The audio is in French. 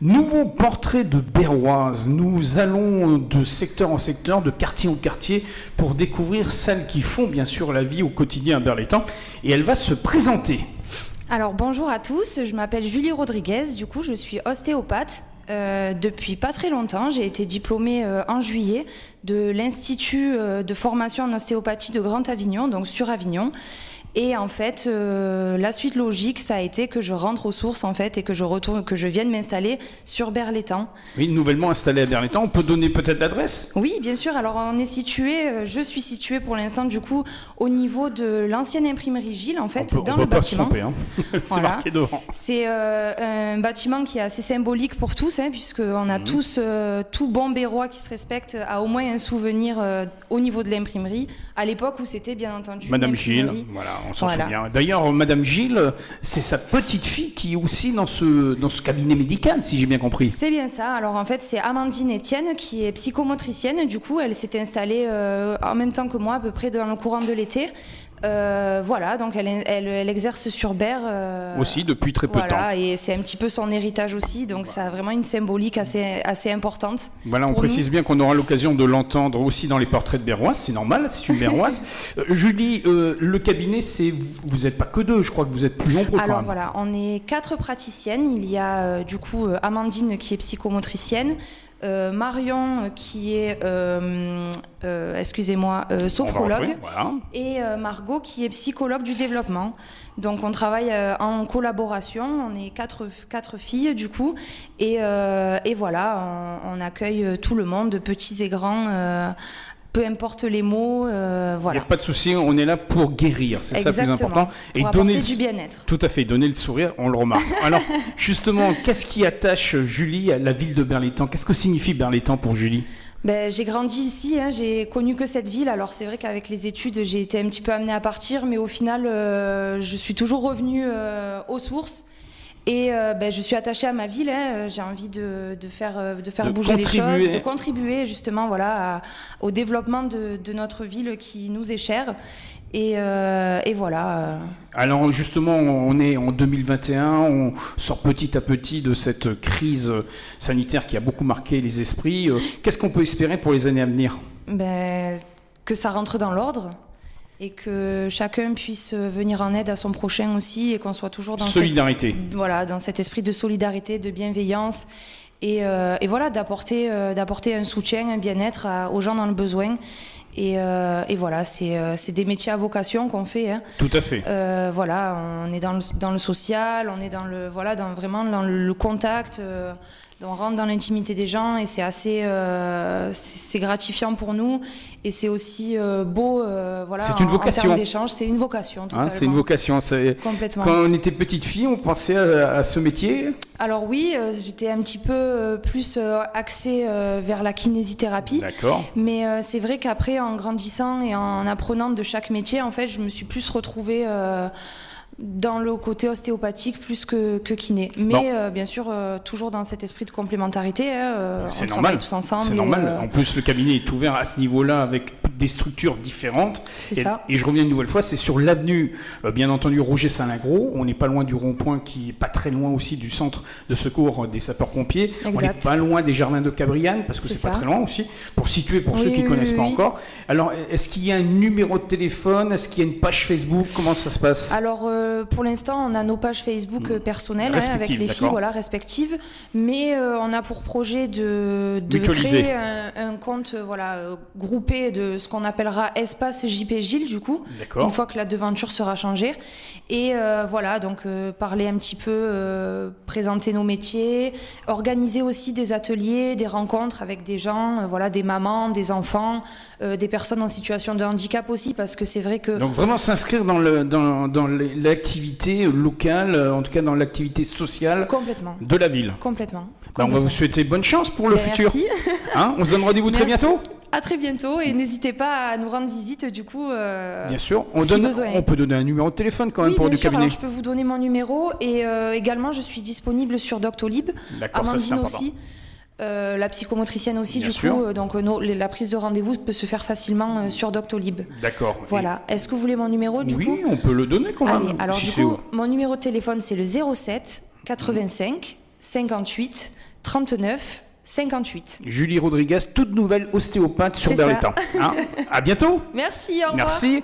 Nouveau portrait de Berroise. Nous allons de secteur en secteur, de quartier en quartier, pour découvrir celles qui font bien sûr la vie au quotidien à Berlétan. Et elle va se présenter. Alors bonjour à tous, je m'appelle Julie Rodriguez, du coup je suis ostéopathe. Depuis pas très longtemps, j'ai été diplômée en juillet de l'Institut de formation en ostéopathie de Grand Avignon, donc sur Avignon. Et en fait, la suite logique, ça a été que je rentre aux sources en fait et que je vienne m'installer sur Berlétan. Oui, nouvellement installée à Berlétan. On peut donner peut-être l'adresse ? Oui, bien sûr. Alors je suis située pour l'instant du coup au niveau de l'ancienne imprimerie Gilles en fait, dans le bâtiment. On peut pas se tromper, hein. C'est voilà. Marqué devant. C'est un bâtiment qui est assez symbolique pour tous, hein, puisqu'on a tous, tout bon Berrois qui se respecte a au moins un souvenir au niveau de l'imprimerie, à l'époque où c'était bien entendu Madame Gilles, voilà. On s'en souvient. D'ailleurs, Madame Gilles, c'est sa petite fille qui est aussi dans ce cabinet médical, si j'ai bien compris. C'est bien ça. Alors en fait, c'est Amandine Etienne qui est psychomotricienne. Du coup, elle s'est installée en même temps que moi, à peu près dans le courant de l'été. Voilà, donc elle exerce sur Berre aussi depuis très peu de temps. Et c'est un petit peu son héritage aussi, donc ça a vraiment une symbolique assez importante. Voilà, on précise bien qu'on aura l'occasion de l'entendre aussi dans les portraits de Berroise, c'est normal, c'est une Berroise. Julie, le cabinet, vous n'êtes pas que deux, je crois que vous êtes plus nombreux. Alors voilà, on est 4 praticiennes. Il y a du coup Amandine qui est psychomotricienne. Marion qui est sophrologue, voilà. Et Margot qui est psychologue du développement. Donc on travaille en collaboration, on est quatre filles du coup et voilà, on accueille tout le monde, petits et grands, peu importe les mots, voilà. Il n'y a pas de souci, on est là pour guérir, c'est ça le plus important. Et pour donner du bien-être. Tout à fait, donner le sourire, on le remarque. Alors justement, qu'est-ce qui attache Julie à la ville de Berlétan ? Qu'est-ce que signifie Berlétan pour Julie ? J'ai grandi ici, hein, j'ai connu que cette ville. Alors c'est vrai qu'avec les études, j'ai été un petit peu amenée à partir, mais au final, je suis toujours revenue aux sources. Et je suis attachée à ma ville, hein. J'ai envie de faire bouger les choses, de contribuer justement voilà, au développement de notre ville qui nous est chère. Et voilà. Alors justement, on est en 2021, on sort petit à petit de cette crise sanitaire qui a beaucoup marqué les esprits. Qu'est-ce qu'on peut espérer pour les années à venir ? Que ça rentre dans l'ordre. Et que chacun puisse venir en aide à son prochain aussi, et qu'on soit toujours dans solidarité. Dans cet esprit de solidarité, de bienveillance, et voilà, d'apporter un soutien, un bien-être aux gens dans le besoin. Et voilà, c'est des métiers à vocation qu'on fait. Hein. Tout à fait. Voilà, on est dans le social, on est vraiment dans le contact. On rentre dans l'intimité des gens et c'est assez c'est gratifiant pour nous et c'est aussi beau voilà, c'est une vocation. En termes d'échange, c'est une vocation totalement. C'est une vocation, complètement. Quand on était petite fille, on pensait à ce métier ? Alors oui, j'étais un petit peu plus axée vers la kinésithérapie. D'accord. Mais c'est vrai qu'après, en grandissant et en apprenant de chaque métier, en fait, je me suis plus retrouvée dans le côté ostéopathique plus que kiné. Mais bien sûr, toujours dans cet esprit de complémentarité. C'est on normal. Travaille tous ensemble. C'est normal. En plus, le cabinet est ouvert à ce niveau-là avec des structures différentes. C'est ça. Et je reviens une nouvelle fois, c'est sur l'avenue, bien entendu, Roger-Salingro. On n'est pas loin du rond-point qui est pas très loin aussi du centre de secours des sapeurs-pompiers. Exact. On n'est pas loin des jardins de Cabriane parce que c'est pas très loin aussi. Pour situer, pour ceux qui ne connaissent pas encore. Alors, est-ce qu'il y a un numéro de téléphone ? Est-ce qu'il y a une page Facebook ? Comment ça se passe ? Alors, pour l'instant, on a nos pages Facebook personnelles avec les filles respectives, mais on a pour projet de créer un compte groupé de ce qu'on appellera Espace JP Gilles, du coup, une fois que la devanture sera changée. Et voilà, donc parler un petit peu, présenter nos métiers, organiser aussi des ateliers, des rencontres avec des gens, des mamans, des enfants, des personnes en situation de handicap aussi, parce que c'est vrai que... Donc vraiment s'inscrire dans l'activité locale, en tout cas dans l'activité sociale de la ville. Complètement. On va vous souhaiter bonne chance pour le futur. Merci. On se donne rendez-vous très bientôt. À très bientôt et n'hésitez pas à nous rendre visite du coup. Bien sûr, besoin. On peut donner un numéro de téléphone quand même pour du cabinet. Alors, je peux vous donner mon numéro et également je suis disponible sur Doctolib. Amandine aussi. La psychomotricienne aussi, bien du sûr. coup, donc la prise de rendez-vous peut se faire facilement sur Doctolib. D'accord. Voilà. Est-ce que vous voulez mon numéro du coup ? Oui, on peut le donner quand même. Allez, alors du coup, mon numéro de téléphone c'est le 07 85 58 39 58. Julie Rodriguez, toute nouvelle ostéopathe sur Berlétan. À bientôt. Merci, au revoir. Merci.